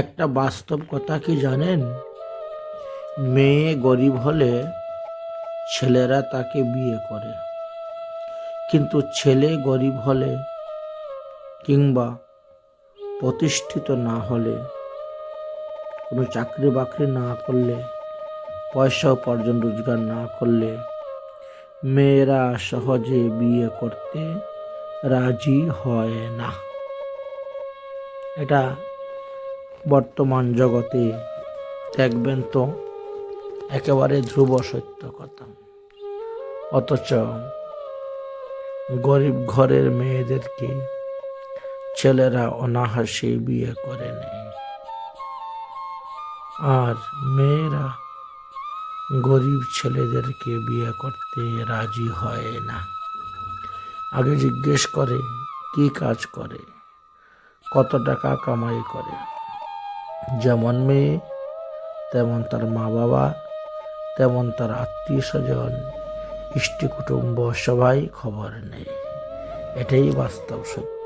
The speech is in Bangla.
একটা বাস্তব কথা কি জানেন? মেয়ে গরিব হলে ছেলেরা তাকে বিয়ে করে, কিন্তু ছেলে গরিব হলে কিংবা প্রতিষ্ঠিত না হলে, কোনো চাকরি বাকরি না করলে, পয়সা উপার্জন রোজগার না করলে মেয়েরা সহজে বিয়ে করতে রাজি হয় না। এটা বর্তমান জগতে দেখবেন তো একেবারে ধ্রুব সত্য কথা। অথচ গরিব ঘরের মেয়েদেরকে ছেলেরা অনায়াসে বিয়ে করে নেয়, আর মেয়েরা গরিব ছেলেদেরকে বিয়ে করতে রাজি হয় না। আগে জিজ্ঞেস করে কি কাজ করে, কত টাকা কামাই করে। যেমন মেয়ে তেমন তার মা বাবা, তেমন তার আত্মীয় স্বজন, ইষ্ট কুটুম্ব সবাই খবর নেয়। এটাই বাস্তব সত্য।